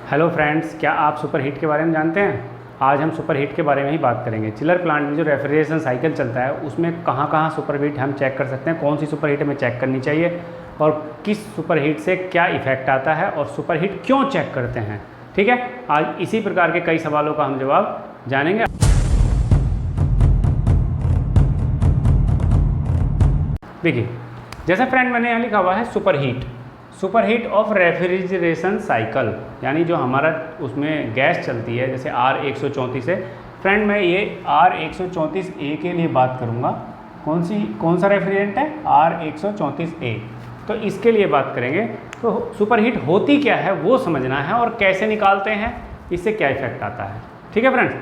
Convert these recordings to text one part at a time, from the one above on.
Hello friends, क्या आप super heat के बारे में जानते हैं? आज हम सुपर हीट के बारे में ही बात करेंगे। चिलर प्लांट में जो रेफ्रिजरेशन साइकिल चलता है उसमें कहाँ कहाँ सुपर हीट हम चेक कर सकते हैं, कौन सी सुपर हीट हमें चेक करनी चाहिए और किस सुपर हीट से क्या इफेक्ट आता है और सुपर हीट क्यों चेक करते हैं। ठीक है, आज इसी प्रकार के कई सवालों का हम जवाब जानेंगे। देखिए, जैसे फ्रेंड मैंने यहाँ लिखा हुआ है super heat of refrigeration cycle, यानी जो हमारा उसमें गैस चलती है जैसे R134 है। फ्रेंड मैं ये R134A के लिए बात करूँगा। कौन सा रेफ्रिजरेंट है? R134A। तो इसके लिए बात करेंगे। तो सुपर हीट होती क्या है वो समझना है और कैसे निकालते हैं, इससे क्या इफेक्ट आता है। ठीक है फ्रेंड्स,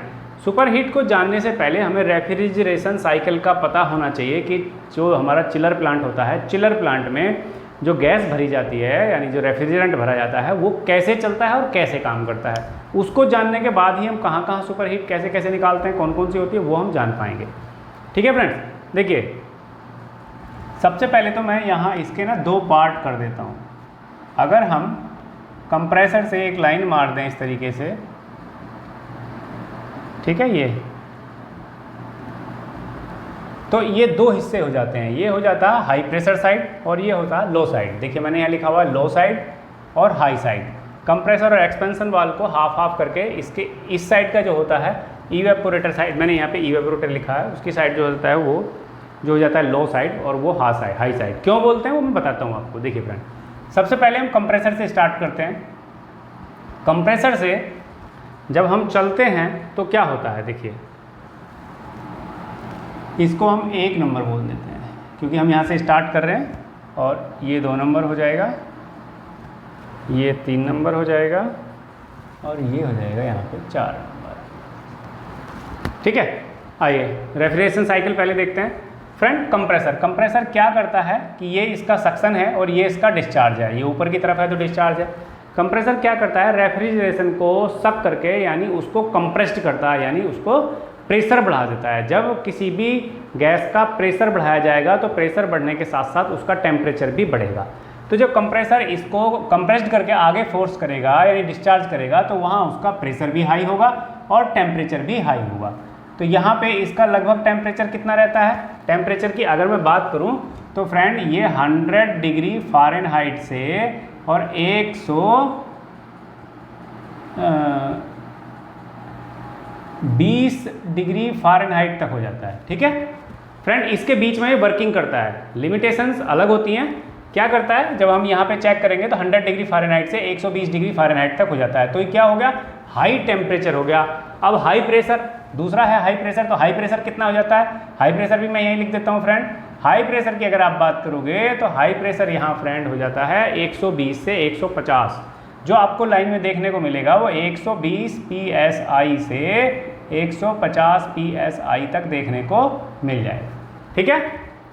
सुपर हीट को जानने से पहले हमें रेफ्रिजरेशन साइकिल का पता होना चाहिए कि जो हमारा चिलर प्लांट होता है, चिलर प्लांट में जो गैस भरी जाती है यानी जो रेफ्रिजरेंट भरा जाता है वो कैसे चलता है और कैसे काम करता है। उसको जानने के बाद ही हम कहाँ कहाँ सुपर हीट कैसे कैसे निकालते हैं, कौन कौन सी होती है, वो हम जान पाएंगे। ठीक है फ्रेंड्स, देखिए सबसे पहले तो मैं यहाँ इसके ना दो पार्ट कर देता हूँ। अगर हम कंप्रेसर से एक लाइन मार दें इस तरीके से, ठीक है, ये तो ये दो हिस्से हो जाते हैं। ये हो जाता है हाई प्रेशर साइड और ये होता है लो साइड। देखिए मैंने यहाँ लिखा हुआ है लो साइड और हाई साइड। कंप्रेसर और एक्सपेंशन वाल्व को हाफ हाफ करके इसके इस साइड का जो होता है इवेपोरेटर साइड, मैंने यहाँ पे इवेपोरेटर लिखा है, उसकी साइड जो होता है वो जो हो जाता है लो साइड और वो हाई साइड। क्यों बोलते हैं वो मैं बताता हूँ आपको। देखिए फ्रेंड, सबसे पहले हम कंप्रेसर से स्टार्ट करते हैं। कंप्रेसर से जब हम चलते हैं तो क्या होता है, देखिए इसको हम 1 नंबर बोल देते हैं क्योंकि हम यहाँ से स्टार्ट कर रहे हैं, और ये 2 नंबर हो जाएगा, ये 3 नंबर हो जाएगा और ये हो जाएगा यहाँ पे 4 नंबर। ठीक है, आइए रेफ्रिजरेशन साइकिल पहले देखते हैं। फ्रेंड कंप्रेसर क्या करता है कि ये इसका सक्शन है और ये इसका डिस्चार्ज है, ये ऊपर की तरफ है तो डिस्चार्ज है। कंप्रेसर क्या करता है, रेफ्रिजरेशन को सक करके यानी उसको कंप्रेस्ड करता है, यानी उसको प्रेशर बढ़ा देता है। जब किसी भी गैस का प्रेशर बढ़ाया जाएगा तो प्रेशर बढ़ने के साथ साथ उसका टेम्परेचर भी बढ़ेगा। तो जब कंप्रेसर इसको कंप्रेस्ड करके आगे फोर्स करेगा यानी डिस्चार्ज करेगा तो वहाँ उसका प्रेशर भी हाई होगा और टेम्परेचर भी हाई होगा। तो यहाँ पे इसका लगभग टेम्परेचर कितना रहता है? टेम्परेचर की अगर मैं बात करूँ तो फ्रेंड ये 100 डिग्री फ़ारेनहाइट से और 120 डिग्री फ़ारेनहाइट तक हो जाता है। ठीक है फ्रेंड, इसके बीच में वर्किंग करता है, लिमिटेशंस अलग होती हैं। क्या करता है, जब हम यहाँ पे चेक करेंगे तो 100 डिग्री फ़ारेनहाइट से 120 डिग्री फ़ारेनहाइट तक हो जाता है। तो ये क्या हो गया, हाई टेम्परेचर हो गया। अब हाई प्रेशर, दूसरा है हाई प्रेशर। तो हाई प्रेशर कितना हो जाता है, हाई प्रेशर भी मैं यहीं लिख देता हूँ फ्रेंड। हाई प्रेशर की अगर आप बात करोगे तो हाई प्रेशर यहाँ फ्रेंड हो जाता है 120 से 150। जो आपको लाइन में देखने को मिलेगा वो 120 PSI से 150 PSI तक देखने को मिल जाएगा। ठीक है,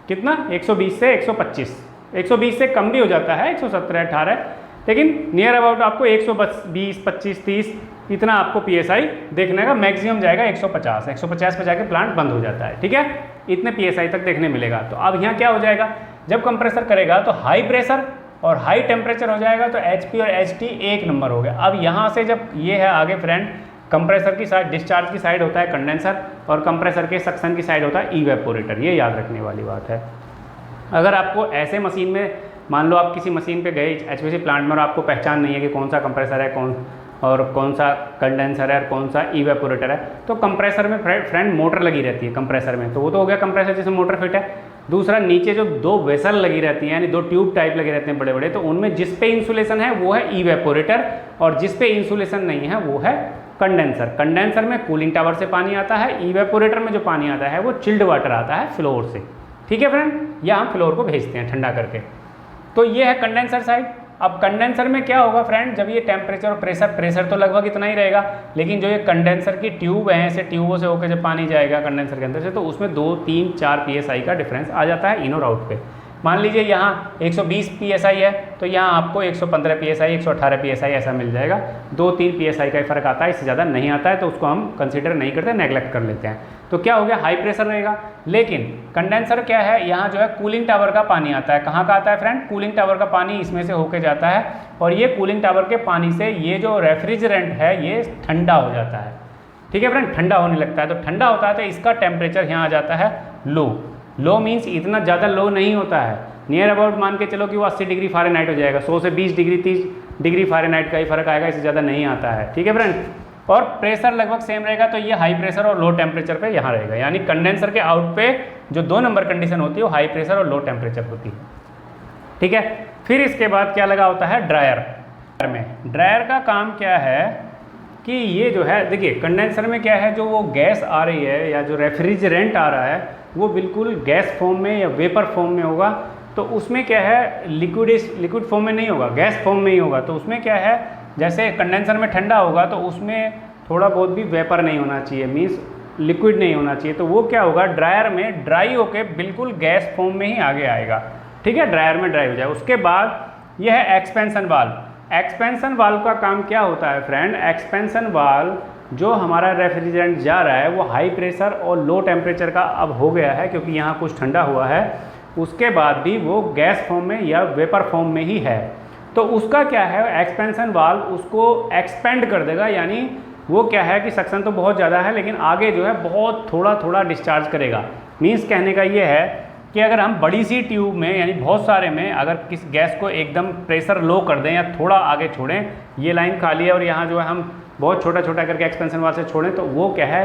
कितना, 120 से 125। 120 से कम भी हो जाता है 117, 18, लेकिन नियर अबाउट आपको 120, 25, 30 इतना आपको PSI देखने का मैक्सिमम जाएगा। 150 पे जाके प्लांट बंद हो जाता है। ठीक है, इतने PSI तक देखने मिलेगा। तो अब यहाँ क्या हो जाएगा, जब कंप्रेसर करेगा तो हाई प्रेशर और हाई टेम्परेचर हो जाएगा तो HP और HT 1 नंबर हो गया। अब यहाँ से जब ये है आगे फ्रेंड, कंप्रेसर की साइड, डिस्चार्ज की साइड होता है कंडेंसर और कंप्रेसर के सक्शन की साइड होता है इवेपोरेटर। ये याद रखने वाली बात है। अगर आपको ऐसे मशीन में, मान लो आप किसी मशीन पे गए HPC प्लांट में और आपको पहचान नहीं है कि कौन सा कंप्रेसर है कौन सा कंडेंसर है और कौन सा इवेपोरेटर है, तो कंप्रेसर में फ्रेंड मोटर लगी रहती है कंप्रेसर में, तो वो तो हो गया कंप्रेसर जिसमें मोटर फिट है। दूसरा नीचे जो 2 वेसल लगी रहती हैं यानी 2 ट्यूब टाइप लगे रहते हैं बड़े बड़े, तो उनमें जिस पे इंसुलेशन है वो है इवेपोरेटर और जिस पे इंसुलेशन नहीं है वो है कंडेंसर। कंडेंसर में कूलिंग टावर से पानी आता है, इवेपोरेटर में जो पानी आता है वो चिल्ड वाटर आता है फ्लोर से। ठीक है फ्रेंड, या हम फ्लोर को भेजते हैं ठंडा करके। तो ये है कंडेंसर साइड। अब कंडेंसर में क्या होगा फ्रेंड, जब ये टेम्परेचर और प्रेशर तो लगभग इतना ही रहेगा, लेकिन जो ये कंडेंसर की ट्यूब है, ऐसे ट्यूबों से होकर जब पानी जाएगा कंडेंसर के अंदर से तो उसमें 2, 3, 4 PSI का डिफरेंस आ जाता है इन और आउट पे। मान लीजिए यहाँ 120 psi है तो यहाँ आपको 115 psi 118 psi ऐसा मिल जाएगा। 2-3 psi का ही फर्क आता है, इससे ज़्यादा नहीं आता है, तो उसको हम कंसीडर नहीं करते, नेगलेक्ट कर लेते हैं। तो क्या हो गया, हाई प्रेशर रहेगा। लेकिन कंडेंसर क्या है, यहाँ जो है कूलिंग टावर का पानी आता है। कहाँ का आता है फ्रेंड, कूलिंग टावर का पानी इसमें से होके जाता है, और ये कूलिंग टावर के पानी से ये जो रेफ्रिजरेंट है ये ठंडा हो जाता है। ठीक है फ्रेंड, ठंडा होने लगता है। तो ठंडा होता है तो इसका टेम्परेचर यहाँ आ जाता है लो मीन्स इतना ज़्यादा लो नहीं होता है, नियर अबाउट मान के चलो कि वो 80 डिग्री फ़ारेनहाइट हो जाएगा। 100 से 20 डिग्री 30 डिग्री फ़ारेनहाइट का ही फर्क आएगा, इससे ज़्यादा नहीं आता है। ठीक है फ्रेंड, और प्रेशर लगभग सेम रहेगा। तो ये हाई प्रेशर और लो टेम्परेचर पे यहाँ रहेगा, यानी कंडेंसर के आउट पे जो 2 नंबर कंडीशन होती है वो हाई प्रेशर और लो टेम्परेचर होती है। ठीक है, फिर इसके बाद क्या लगा होता है, ड्रायर में। ड्रायर का काम क्या है कि ये जो है देखिए कंडेंसर में क्या है, जो वो गैस आ रही है या जो रेफ्रिजरेंट आ रहा है वो बिल्कुल गैस फॉर्म में या वेपर फॉर्म में होगा। तो उसमें क्या है, लिक्विड फॉर्म में नहीं होगा, गैस फॉर्म में ही होगा। तो उसमें क्या है, जैसे कंडेंसर में ठंडा होगा तो उसमें थोड़ा बहुत भी वेपर नहीं होना चाहिए, मीन्स लिक्विड नहीं होना चाहिए। तो वो क्या होगा, ड्रायर में ड्राई होके बिल्कुल गैस फॉर्म में ही आगे आएगा। ठीक है, ड्रायर में ड्राई हो जाए। उसके बाद यह है एक्सपेंशन वाल्व। एक्सपेंशन वाल्व का काम क्या होता है फ्रेंड, एक्सपेंशन वाल्व जो हमारा रेफ्रिजरेंट जा रहा है वो हाई प्रेशर और लो टेम्परेचर का अब हो गया है, क्योंकि यहाँ कुछ ठंडा हुआ है, उसके बाद भी वो गैस फॉर्म में या वेपर फॉर्म में ही है। तो उसका क्या है, एक्सपेंशन वाल्व उसको एक्सपेंड कर देगा, यानी वो क्या है कि सक्शन तो बहुत ज़्यादा है लेकिन आगे जो है बहुत थोड़ा थोड़ा डिस्चार्ज करेगा। मीन्स कहने का ये है कि अगर हम बड़ी सी ट्यूब में यानी बहुत सारे में अगर किस गैस को एकदम प्रेशर लो कर दें या थोड़ा आगे छोड़ें, ये लाइन खाली है और यहाँ जो है हम बहुत छोटा छोटा करके एक्सपेंशन वाल्व से छोड़ें, तो वो क्या है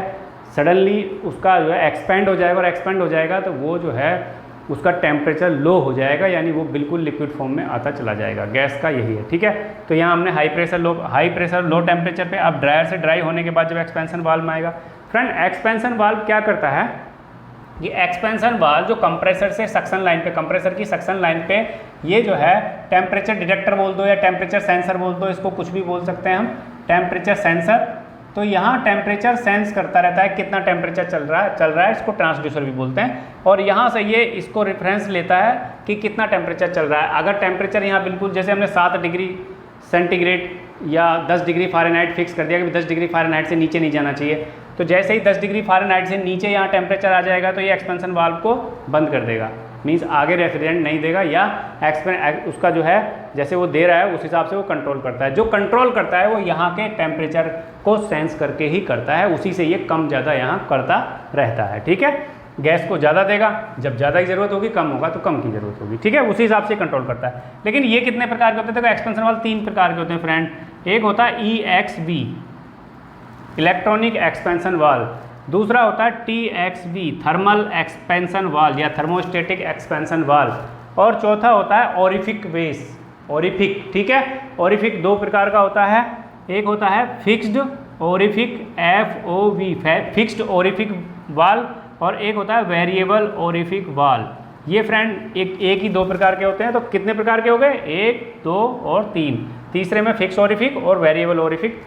सडनली उसका जो है एक्सपेंड हो जाएगा, और एक्सपेंड हो जाएगा तो वो जो है उसका टेम्परेचर लो हो जाएगा, यानी वो बिल्कुल लिक्विड फॉर्म में आता चला जाएगा। गैस का यही है। ठीक है, तो यहाँ हमने हाई प्रेशर लो टेम्परेचर पे, अब ड्रायर से ड्राई होने के बाद जब एक्सपेंशन वाल्व में आएगा। फ्रेंड, एक्सपेंशन वाल्व क्या करता है, ये एक्सपेंशन वाल्व जो कंप्रेसर से सक्शन लाइन पे, कंप्रेसर की सक्शन लाइन पे ये जो है टेम्परेचर डिटेक्टर बोल दो या टेम्परेचर सेंसर बोल दो, इसको कुछ भी बोल सकते हैं हम, टेम्परेचर सेंसर। तो यहाँ टेम्परेचर सेंस करता रहता है कितना टेम्परेचर चल रहा है, इसको ट्रांसड्यूसर भी बोलते हैं। और यहाँ से ये इसको रेफरेंस लेता है कि कितना टेम्परेचर चल रहा है। अगर टेम्परेचर यहाँ बिल्कुल जैसे हमने 7 डिग्री सेंटीग्रेड या 10 डिग्री फ़ारेनहाइट फिक्स कर दिया कि 10 डिग्री फ़ारेनहाइट से नीचे नहीं जाना चाहिए, तो जैसे ही 10 डिग्री फ़ारेनहाइट से नीचे यहाँ टेम्परेचर आ जाएगा तो ये एक्सपेंशन वाल्व को बंद कर देगा, मीन्स आगे रेफ्रिजरेंट नहीं देगा, या उसका जो है जैसे वो दे रहा है उस हिसाब से वो कंट्रोल करता है। जो कंट्रोल करता है वो यहाँ के टेम्परेचर को सेंस करके ही करता है, उसी से ये कम ज़्यादा यहाँ करता रहता है। ठीक है, गैस को ज़्यादा देगा, जब ज़्यादा की ज़रूरत होगी, कम होगा तो कम की ज़रूरत होगी। ठीक है, उसी हिसाब से कंट्रोल करता है। लेकिन ये कितने प्रकार के होते हैं, देखो एक्सपेंशन वाल्व 3 प्रकार के होते हैं फ्रेंड। एक होता है EXV, इलेक्ट्रॉनिक एक्सपेंशन वाल्व। दूसरा होता है TXV, थर्मल एक्सपेंशन वाल्व या थर्मोस्टेटिक एक्सपेंशन वाल्व। और चौथा होता है ओरिफिक वेस, ओरिफिक। ठीक है, ओरिफिक 2 प्रकार का होता है, एक होता है फिक्स्ड ओरिफिक FOV, फिक्स्ड ओरिफिक वाल्व, और एक होता है वेरिएबल ओरिफिक वाल्व। ये फ्रेंड एक ही 2 प्रकार के होते हैं। तो कितने प्रकार के हो गए, 1, 2 और 3। तीसरे में फिक्स ओरिफिक और वेरिएबल ओरिफिक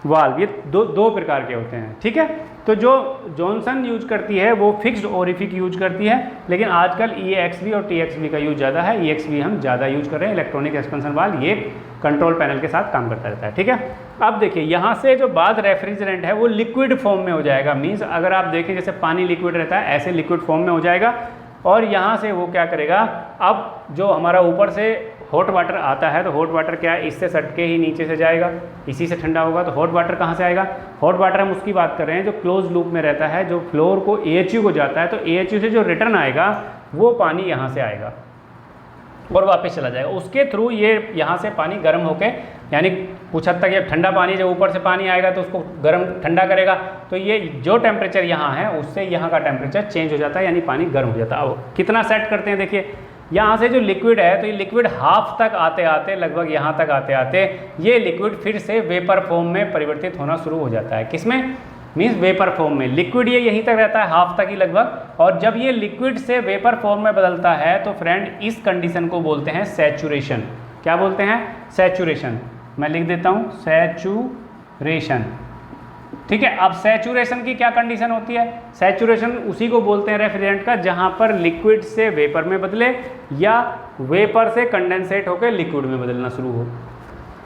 वाल्व, ये दो प्रकार के होते हैं। ठीक है, तो जो जॉनसन यूज करती है वो फिक्स्ड ओरिफिक यूज करती है, लेकिन आजकल EXV और TXV का यूज ज़्यादा है। EXV हम ज़्यादा यूज कर रहे हैं, इलेक्ट्रॉनिक एक्सपेंशन वाल्व, ये कंट्रोल पैनल के साथ काम करता रहता है। ठीक है, अब देखिए यहाँ से जो बाद रेफ्रिजरेंट है वो लिक्विड फॉर्म में हो जाएगा, मीन्स अगर आप देखें जैसे पानी लिक्विड रहता है ऐसे लिक्विड फॉर्म में हो जाएगा। और यहाँ से वो क्या करेगा, अब जो हमारा ऊपर से हॉट वाटर आता है तो हॉट वाटर क्या है, इससे सट के ही नीचे से जाएगा, इसी से ठंडा होगा। तो हॉट वाटर कहाँ से आएगा, हॉट वाटर हम उसकी बात कर रहे हैं जो क्लोज लूप में रहता है, जो फ्लोर को AHU को जाता है। तो AHU से जो रिटर्न आएगा वो पानी यहाँ से आएगा और वापस चला जाएगा। उसके थ्रू ये यहाँ से पानी गर्म होके, यानी कुछ हद तक ये ठंडा पानी जब ऊपर से पानी आएगा तो उसको गर्म ठंडा करेगा, तो ये जो टेम्परेचर यहाँ है उससे यहाँ का टेम्परेचर चेंज हो जाता है, यानी पानी गर्म हो जाता है। अब कितना सेट करते हैं, देखिए यहाँ से जो लिक्विड है तो ये लिक्विड हाफ तक आते आते, लगभग यहाँ तक आते आते ये लिक्विड फिर से वेपर फॉर्म में परिवर्तित होना शुरू हो जाता है। किसमें, मीन्स वेपर फॉर्म में। लिक्विड ये यहीं तक रहता है, हाफ तक ही लगभग, और जब ये लिक्विड से वेपर फॉर्म में बदलता है तो फ्रेंड इस कंडीशन को बोलते हैं सैचुरेशन। क्या बोलते हैं, सैचुरेशन। मैं लिख देता हूँ, सैचुरेशन। ठीक है। अब सैचुरेशन की क्या कंडीशन होती है? सैचुरेशन उसी को बोलते हैं रेफ्रिजरेंट का जहां पर लिक्विड से वेपर में बदले या वेपर से कंडेंसेट होकर लिक्विड में बदलना शुरू हो।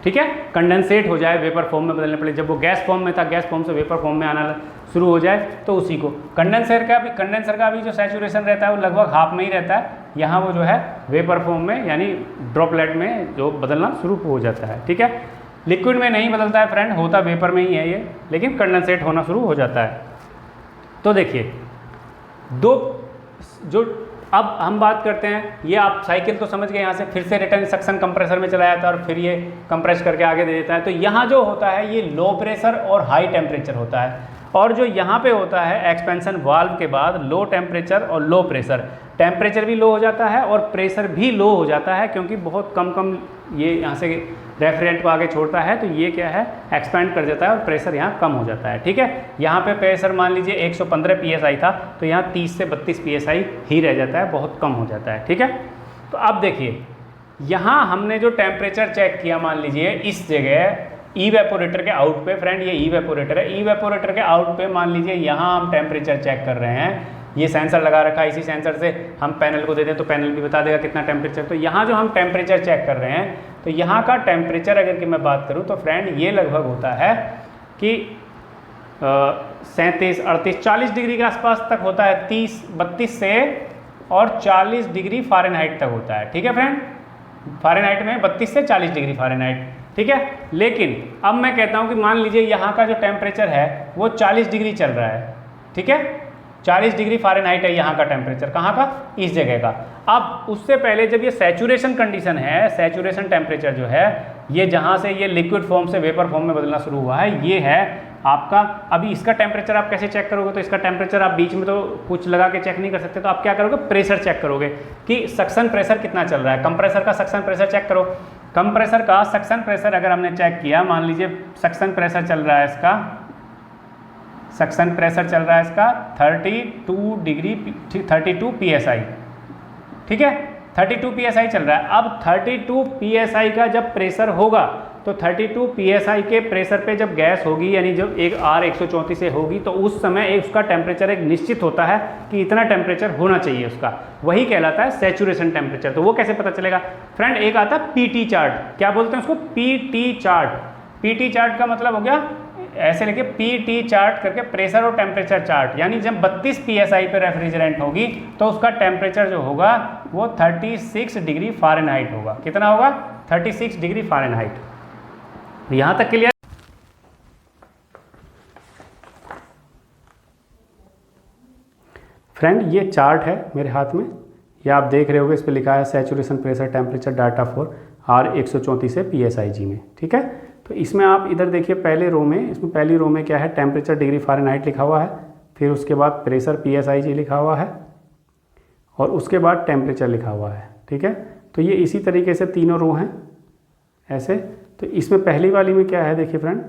ठीक है, कंडेंसेट हो जाए, वेपर फॉर्म में बदलने पड़े। जब वो गैस फॉर्म में था, गैस फॉर्म से वेपर फॉर्म में आना शुरू हो जाए तो उसी को कंडेंसर का भी जो सैचुरेशन रहता है वो लगभग हाफ में ही रहता है। यहाँ वो जो है वेपर फॉर्म में यानी ड्रॉपलेट में जो बदलना शुरू हो जाता है। ठीक है, लिक्विड में नहीं बदलता है फ्रेंड, होता वेपर में ही है ये, लेकिन कंडेंसेट होना शुरू हो जाता है। तो देखिए दो जो अब हम बात करते हैं, ये आप साइकिल तो समझ गए, यहाँ से फिर से रिटर्न सक्शन कंप्रेसर में चला जाता है और फिर ये कंप्रेस करके आगे दे देता है। तो यहाँ जो होता है ये लो प्रेशर और हाई टेम्परेचर होता है, और जो यहाँ पे होता है एक्सपेंशन वाल्व के बाद लो टेम्परेचर और लो प्रेशर, टेम्परेचर भी लो हो जाता है और प्रेशर भी लो हो जाता है, क्योंकि बहुत कम ये यहाँ से रेफ्रिजरेंट को आगे छोड़ता है तो ये क्या है एक्सपेंड कर देता है और प्रेशर यहाँ कम हो जाता है। ठीक है, यहाँ पे प्रेशर मान लीजिए 115 psi था तो यहाँ 30 से 32 psi ही रह जाता है, बहुत कम हो जाता है। ठीक है, तो अब देखिए यहाँ हमने जो टेम्परेचर चेक किया, मान लीजिए इस जगह इवेपोरेटर के आउट पे, फ्रेंड ये इवेपोरेटर है, इवेपोरेटर के आउट पे मान लीजिए यहाँ हम टेम्परेचर चेक कर रहे हैं, ये सेंसर लगा रखा है, इसी सेंसर से हम पैनल को दे दें तो पैनल भी बता देगा कितना टेम्परेचर। तो यहाँ जो हम टेम्परेचर चेक कर रहे हैं तो यहाँ का टेम्परेचर अगर कि मैं बात करूँ तो फ्रेंड ये लगभग होता है कि 37, 38, 40 डिग्री के आसपास तक होता है, 32 से और 40 डिग्री फ़ारेनहाइट तक होता है। ठीक है फ्रेंड, फ़ारेनहाइट में 32 से 40 डिग्री फ़ारेनहाइट। ठीक है, लेकिन अब मैं कहता हूँ कि मान लीजिए यहाँ का जो टेम्परेचर है वो 40 डिग्री चल रहा है। ठीक है, 40 डिग्री फ़ारेनहाइट है यहाँ का टेम्परेचर, कहाँ का? इस जगह का। अब उससे पहले जब ये सैचुरेशन कंडीशन है, सैचुरेशन टेम्परेचर जो है ये जहाँ से ये लिक्विड फॉर्म से वेपर फॉर्म में बदलना शुरू हुआ है, ये है आपका। अभी इसका टेम्परेचर आप कैसे चेक करोगे? तो इसका टेम्परेचर आप बीच में तो कुछ लगा के चेक नहीं कर सकते, तो आप क्या करोगे? प्रेशर चेक करोगे कि सक्शन प्रेशर कितना चल रहा है। कंप्रेसर का सक्शन प्रेशर चेक करो। कंप्रेसर का सक्शन प्रेशर अगर हमने चेक किया, मान लीजिए सक्शन प्रेशर चल रहा है इसका, सक्शन प्रेशर चल रहा है इसका 32 psi। ठीक है, 32 psi चल रहा है। अब 32 psi का जब प्रेशर होगा तो 32 psi के प्रेशर पे जब गैस होगी, यानी जब एक R134 से होगी, तो उस समय उसका टेम्परेचर एक निश्चित होता है कि इतना टेम्परेचर होना चाहिए उसका, वही कहलाता है सैचुरेशन टेम्परेचर। तो वो कैसे पता चलेगा फ्रेंड? एक आता है पीटी चार्ट। क्या बोलते हैं उसको? PT chart. पीटी चार्ट का मतलब हो गया, ऐसे लिखिए पीटी चार्ट करके, प्रेशर और टेम्परेचर चार्ट। यानी जब 32 psi पे रेफ्रिजरेंट होगी तो उसका टेम्परेचर जो होगा वो 36 डिग्री फ़ारेनहाइट होगा। कितना होगा? 36 डिग्री फ़ारेनहाइट। यहाँ तक क्लियर? फ्रेंड ये चार्ट है मेरे हाथ में, ये आप देख रहे होगे, इस पर लिखा है saturation pressure temperature data for R134 से PSIG में। ठीक है, तो इसमें आप इधर देखिए पहले रो में, इसमें पहली रो में क्या है? टेम्परेचर डिग्री फ़ारेनहाइट लिखा हुआ है, फिर उसके बाद प्रेशर PSIG लिखा हुआ है और उसके बाद टेम्परेचर लिखा हुआ है। ठीक है, तो ये इसी तरीके से तीनों रो हैं ऐसे। तो इसमें पहली वाली में क्या है देखिए फ्रेंड,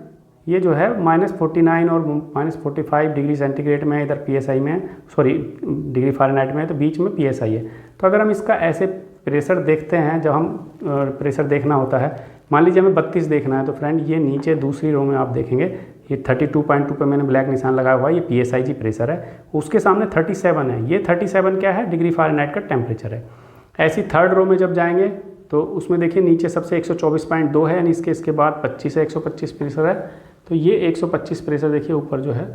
ये जो है -49 और -45 डिग्री सेंटीग्रेड में इधर PSI में, सॉरी डिग्री फ़ारेनहाइट में है, तो बीच में PSI है। तो अगर हम इसका ऐसे प्रेशर देखते हैं, जब हम प्रेशर देखना होता है, मान लीजिए हमें 32 देखना है, तो फ्रेंड ये नीचे दूसरी रो में आप देखेंगे ये 32.2 पे मैंने ब्लैक निशान लगाया हुआ है, ये PSIG प्रेशर है। उसके सामने 37 है, ये 37 क्या है? डिग्री फ़ारेनहाइट का टेम्परेचर है। ऐसी थर्ड रो में जब जाएंगे तो उसमें देखिए नीचे सबसे 124.2 है, यानी इसके बाद 25 है, 125 प्रेशर है। तो ये 125 प्रेशर देखिए ऊपर जो है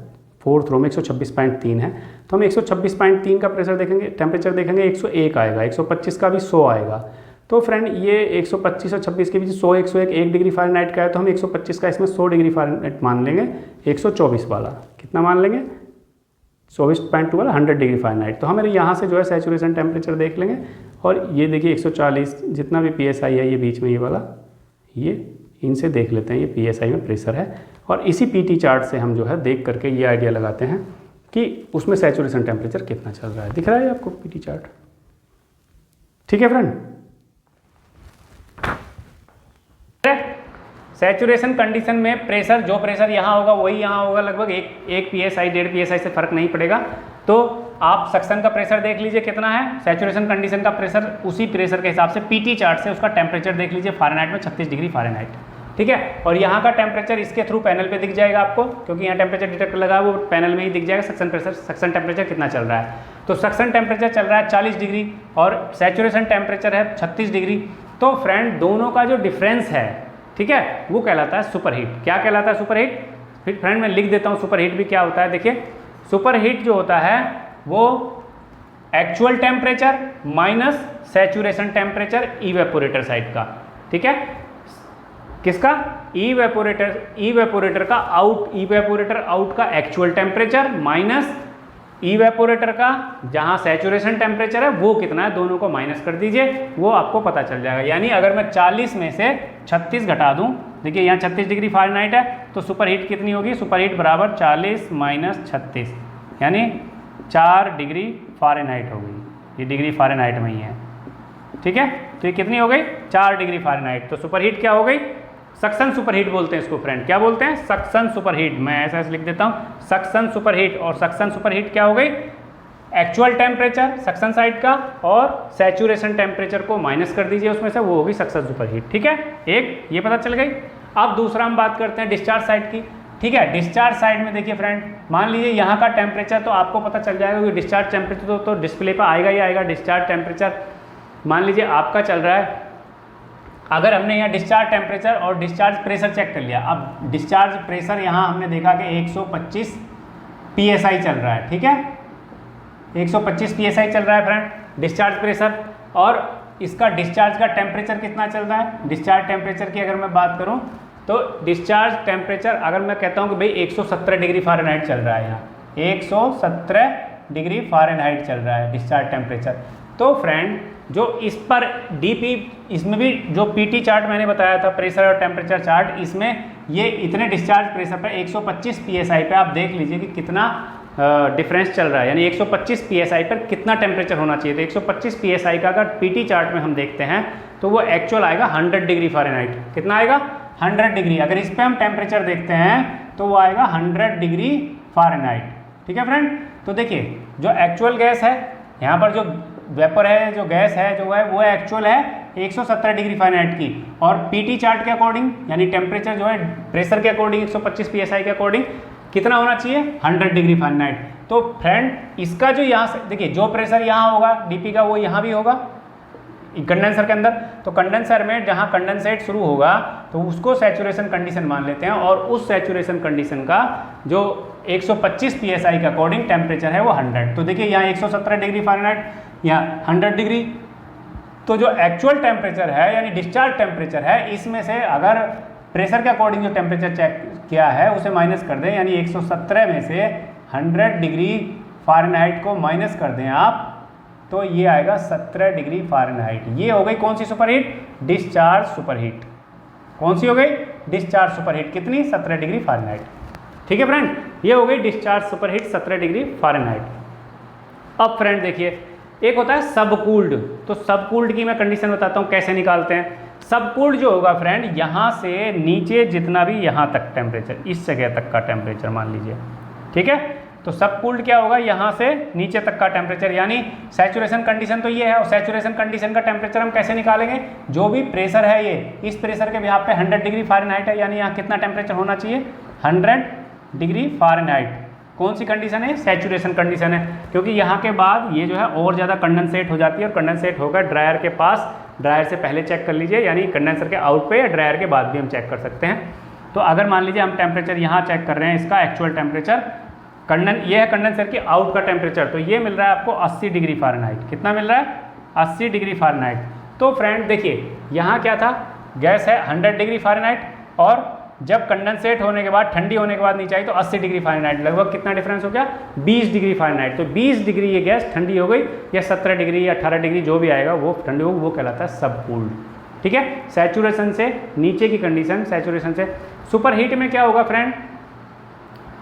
फोर्थ रो में 126.3 है। तो हम 126.3 का प्रेशर देखेंगे, टेम्परेचर देखेंगे, 101 आएगा, 125 का भी 100 आएगा। तो फ्रेंड ये 125 और 26 के बीच 100, 101 1 डिग्री फ़ारेनहाइट का है, तो हम 125 का इसमें 100 डिग्री फ़ारेनहाइट मान लेंगे। 124 वाला कितना मान लेंगे? 24.2 वाला 100 डिग्री फ़ारेनहाइट। तो हमारे यहाँ से जो है सैचुरेशन टेम्परेचर देख लेंगे, और ये देखिए 140 जितना भी PSI है, ये बीच में ये वाला, ये इनसे देख लेते हैं, ये PSI में प्रेशर है। और इसी PT चार्ट से हम जो है देख करके ये आइडिया लगाते हैं कि उसमें सैचुरेशन टेम्परेचर कितना चल रहा है। दिख रहा है आपको PT चार्ट? ठीक है फ्रेंड, सैचुरेशन कंडीशन में प्रेशर, जो प्रेशर यहाँ होगा वही यहाँ होगा, लगभग एक PSI 1.5 PSI से फर्क नहीं पड़ेगा। तो आप सक्शन का प्रेशर देख लीजिए कितना है, सैचुरेशन कंडीशन का प्रेशर, उसी प्रेशर के हिसाब से PT चार्ट से उसका टेम्परेचर देख लीजिए फ़ारेनहाइट में 36 डिग्री फ़ारेनहाइट। ठीक है। और यहाँ का टेम्परेचर इसके थ्रू पैनल पे दिख जाएगा आपको, क्योंकि यहाँ टेम्परेचर डिटेक्टर लगा है, वो पैनल में ही दिख जाएगा सक्शन प्रेशर, सक्शन टेम्परेचर कितना चल रहा है। तो सक्शन टेम्परेचर चल रहा है 40 डिग्री और सैचुरेशन टेम्परेचर है 36 डिग्री। तो फ्रेंड दोनों का जो डिफरेंस है, ठीक है, वो कहलाता है सुपरहीट। क्या कहलाता है सुपरहीट? फिर फ्रेंड मैं लिख देता हूँ सुपरहीट भी क्या होता है। देखिए सुपरहीट जो होता है वो actual temperature minus saturation temperature evaporator side का, ठीक है। किसका? इवेपोरेटर का इवेपोरेटर आउट का एक्चुअल टेम्परेचर माइनस इवेपोरेटर का जहां सैचुरेशन टेम्परेचर है वो कितना है, दोनों को माइनस कर दीजिए, वो आपको पता चल जाएगा। यानी अगर मैं 40 में से 36 घटा दूं, देखिए यहाँ 36 डिग्री फ़ारेनहाइट है, तो सुपरहीट कितनी होगी? सुपरहीट बराबर 40 माइनस 36 यानी 4 डिग्री फ़ारेनहाइट हो गई। ये डिग्री फ़ारेनहाइट में ही है, ठीक है। तो ये कितनी हो गई? 4 डिग्री फ़ारेनहाइट। तो सुपरहीट क्या हो गई? सक्शन सुपरहीट बोलते हैं इसको फ्रेंड। क्या बोलते हैं? Suction superheat. मैं ऐसा लिख देता हूँ सक्शन सुपरहीट। और सक्शन सुपरहीट क्या हो गई? एक्चुअल टेम्परेचर सक्शन साइड का और सैचुरेशन टेम्परेचर को माइनस कर दीजिए उसमें से, वो होगी सक्शन सुपरहीट, ठीक है। एक ये पता चल गई। अब दूसरा हम बात करते हैं डिस्चार्ज साइड की, ठीक है। डिस्चार्ज साइड में देखिए फ्रेंड, मान लीजिए यहाँ का टेम्परेचर तो आपको पता चल जाएगा कि डिस्चार्ज टेम्परेचर तो डिस्प्ले पर आएगा ही आएगा। डिस्चार्ज टेम्परेचर मान लीजिए आपका चल रहा है, अगर हमने यहाँ डिस्चार्ज टेम्परेचर और डिस्चार्ज प्रेशर चेक कर लिया। अब डिस्चार्ज प्रेशर यहाँ हमने देखा कि 125 psi चल रहा है, ठीक है। 125 psi चल रहा है फ्रेंड डिस्चार्ज प्रेशर। और इसका डिस्चार्ज का टेम्परेचर कितना चल रहा है? डिस्चार्ज टेम्परेचर की अगर मैं बात करूँ तो डिस्चार्ज टेम्परेचर अगर मैं कहता हूँ कि भाई 117 डिग्री फ़ारेनहाइट चल रहा है, यहाँ 117 डिग्री फ़ारेनहाइट चल रहा है डिस्चार्ज टेम्परेचर। तो फ्रेंड जो इस पर डीपी, इसमें भी जो पीटी चार्ट मैंने बताया था प्रेशर और टेम्परेचर चार्ट, इसमें ये इतने डिस्चार्ज प्रेशर पर 125 psi पे आप देख लीजिए कि कितना डिफरेंस चल रहा है। यानी 125 psi पर कितना टेम्परेचर होना चाहिए। तो 125 psi का अगर पीटी चार्ट में हम देखते हैं तो वो एक्चुअल आएगा 100 डिग्री फ़ारेनहाइट। कितना आएगा? 100 डिग्री। अगर इस पर हम टेम्परेचर देखते हैं तो वो आएगा 100 डिग्री फ़ारेनहाइट, ठीक है फ्रेंड। तो देखिए जो एक्चुअल गैस है, यहाँ पर जो वेपर है, जो गैस है जो है वो एक्चुअल है 117 डिग्री फ़ारेनहाइट की। और पीटी चार्ट के अकॉर्डिंग यानी टेम्परेचर जो है प्रेशर के अकॉर्डिंग 125 psi के अकॉर्डिंग कितना होना चाहिए? 100 डिग्री फ़ारेनहाइट। तो फ्रेंड इसका जो यहाँ से देखिए जो प्रेशर यहाँ होगा डीपी का वो यहाँ भी होगा कंडेंसर के अंदर। तो कंडेंसर में जहाँ कंडेंसेट शुरू होगा तो उसको सैचुरेशन कंडीशन मान लेते हैं, और उस सैचुरेशन कंडीशन का जो 125 psi के अकॉर्डिंग टेम्परेचर है वो 100। तो देखिए यहाँ 117 डिग्री फ़ारेनहाइट, यहाँ 100 डिग्री। तो जो एक्चुअल टेम्परेचर है यानी डिस्चार्ज टेम्परेचर है, इसमें से अगर प्रेशर के अकॉर्डिंग जो टेम्परेचर चेक किया है उसे माइनस कर दें, यानी 117 में से 100 डिग्री फ़ारेनहाइट को माइनस कर दें आप, तो ये आएगा 17 डिग्री फ़ारेनहाइट। ये हो गई कौन सी सुपरहीट? Discharge superheat. कौन सी हो गई? Discharge superheat. कितनी? 17 डिग्री फ़ारेनहाइट, ठीक है फ्रेंड। ये हो गई डिस्चार्ज सुपरहीट 17 डिग्री फ़ारेनहाइट। अब फ्रेंड देखिए एक होता है सबकूल्ड। तो सबकूल्ड की मैं कंडीशन बताता हूँ कैसे निकालते हैं। सबकूल्ड जो होगा फ्रेंड, यहाँ से नीचे जितना भी यहाँ तक टेम्परेचर, इस जगह तक का टेम्परेचर मान लीजिए, ठीक है। तो सबकूल्ड क्या होगा? यहाँ से नीचे तक का टेम्परेचर, यानी सैचुरेशन कंडीशन तो ये है। और सैचुरेशन कंडीशन का टेम्परेचर हम कैसे निकालेंगे? जो भी प्रेशर है ये, इस प्रेशर के बिहाफ पे 100 डिग्री फ़ारेनहाइट है, यानी यहाँ कितना टेम्परेचर होना चाहिए? 100 डिग्री फ़ारेनहाइट। कौन सी कंडीशन है? सैचुरेशन कंडीशन है, क्योंकि यहाँ के बाद ये जो है और ज़्यादा कंडेंसेट हो जाती है, और कंडेंसेट होकर ड्रायर के पास, ड्रायर से पहले चेक कर लीजिए, यानी कंडेंसर के आउट पे या ड्रायर के बाद भी हम चेक कर सकते हैं। तो अगर मान लीजिए हम टेम्परेचर यहाँ चेक कर रहे हैं, इसका एक्चुअल टेम्परेचर, ये है कंडेंसर की आउट का टेम्परेचर, तो ये मिल रहा है आपको 80 डिग्री फ़ारेनहाइट। कितना मिल रहा है? 80 डिग्री फ़ारेनहाइट। तो फ्रेंड देखिए यहाँ क्या था? गैस है 100 डिग्री फ़ारेनहाइट, और जब कंडेंसेट होने के बाद, ठंडी होने के बाद नीचे आई तो 80 डिग्री फ़ारेनहाइट। लगभग कितना डिफरेंस हो गया? 20 डिग्री फ़ारेनहाइट। तो 20 डिग्री ये गैस ठंडी हो गई, या 17 डिग्री या 18 डिग्री जो भी आएगा वो ठंडी होगी, वो कहलाता है सबकूल्ड, ठीक है। सैचुरेशन से नीचे की कंडीशन, सैचुरेशन से। सुपरहीट में क्या होगा फ्रेंड?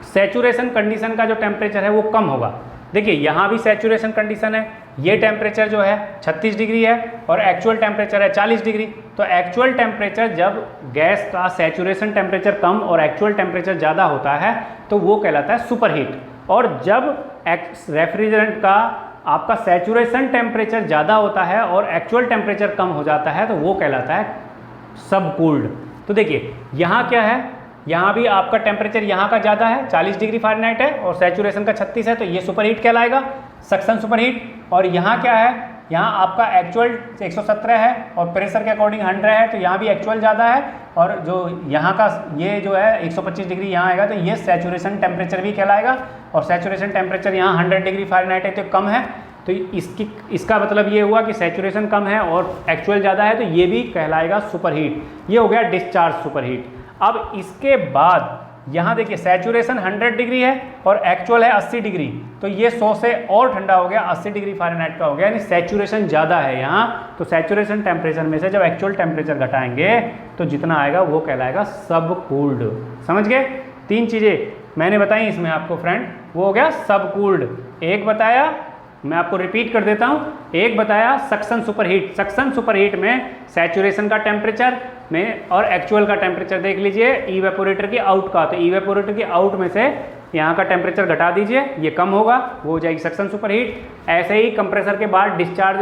सैचुरेशन कंडीशन का जो टेम्परेचर है वो कम होगा। देखिए यहाँ भी सैचुरेशन कंडीशन है, ये टेम्परेचर जो है 36 डिग्री है और एक्चुअल टेम्परेचर है 40 डिग्री। तो एक्चुअल टेम्परेचर, जब गैस का सैचुरेशन टेम्परेचर कम और एक्चुअल टेम्परेचर ज़्यादा होता है तो वो कहलाता है सुपरहीट। और जब रेफ्रिजरेंट का आपका सैचुरेशन टेम्परेचर ज़्यादा होता है और एक्चुअल टेम्परेचर कम हो जाता है तो वो कहलाता है सबकूल्ड। तो देखिए यहाँ क्या है, यहाँ भी आपका टेम्परेचर यहाँ का ज़्यादा है, 40 डिग्री फ़ारेनहाइट है और सैचुरेशन का 36 है, तो ये सुपर हीट कहलाएगा, सक्शन सुपर हीट। और यहाँ क्या है, यहाँ आपका एक्चुअल 117 है और प्रेशर के अकॉर्डिंग 100 है, तो यहाँ भी एक्चुअल ज़्यादा है, और जो यहाँ का ये जो है 125 डिग्री यहाँ आएगा, तो ये सैचुरेशन टेम्परेचर भी कहलाएगा। और सैचुरेशन टेम्परेचर यहाँ 100 डिग्री फ़ारेनहाइट है, तो कम है, तो इसका मतलब ये हुआ कि सैचुरेशन कम है और एक्चुअल ज़्यादा है, तो ये भी कहलाएगा सुपर हीट। ये हो गया डिस्चार्ज सुपर हीट। अब इसके बाद यहाँ देखिए सैचुरेशन 100 डिग्री है और एक्चुअल है 80 डिग्री, तो ये 100 से और ठंडा हो गया, 80 डिग्री फ़ारेनहाइट का हो गया, यानी सैचुरेशन ज़्यादा है यहाँ। तो सैचुरेशन टेम्परेचर में से जब एक्चुअल टेम्परेचर घटाएंगे तो जितना आएगा वो कहलाएगा सब कूल्ड। समझ गए? 3 चीज़ें मैंने बताई इसमें आपको फ्रेंड, वो हो गया सब कूल्ड। एक बताया, मैं आपको रिपीट कर देता हूँ, एक बताया सक्शन सुपरहीट। सक्शन सुपरहीट में सैचुरेशन का टेम्परेचर में और एक्चुअल का टेम्परेचर देख लीजिए, इवेपोरेटर की आउट का, तो इवेपोरेटर की आउट में से यहाँ का टेम्परेचर घटा दीजिए, ये कम होगा, वो हो जाएगी सक्शन सुपरहीट। ऐसे ही कंप्रेसर के बाद डिस्चार्ज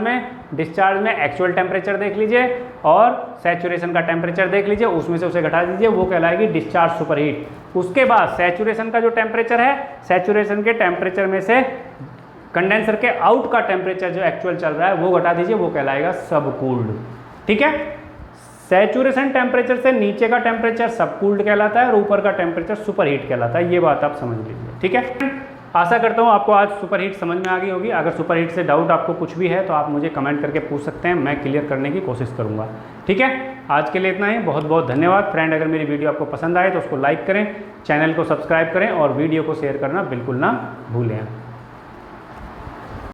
में एक्चुअल टेम्परेचर देख लीजिए और सैचुरेशन का टेम्परेचर देख लीजिए, उसमें से उसे घटा दीजिए, वो कहलाएगी डिस्चार्ज सुपरहीट। उसके बाद सैचुरेशन का जो टेम्परेचर है, सैचुरेशन के टेम्परेचर में से कंडेंसर के आउट का टेम्परेचर जो एक्चुअल चल रहा है वो घटा दीजिए, वो कहलाएगा सब कूल्ड। ठीक है, सैचुरेशन टेम्परेचर से नीचे का टेम्परेचर सब कूल्ड कहलाता है और ऊपर का टेम्परेचर सुपर हीट कहलाता है। ये बात आप समझ लीजिए। ठीक है, आशा करता हूँ आपको आज सुपर हीट समझ में आ गई होगी। अगर सुपर हीट से डाउट आपको कुछ भी है तो आप मुझे कमेंट करके पूछ सकते हैं, मैं क्लियर करने की कोशिश करूँगा। ठीक है, आज के लिए इतना ही। बहुत बहुत धन्यवाद फ्रेंड। अगर मेरी वीडियो आपको पसंद आए तो उसको लाइक करें, चैनल को सब्सक्राइब करें और वीडियो को शेयर करना बिल्कुल ना भूलें।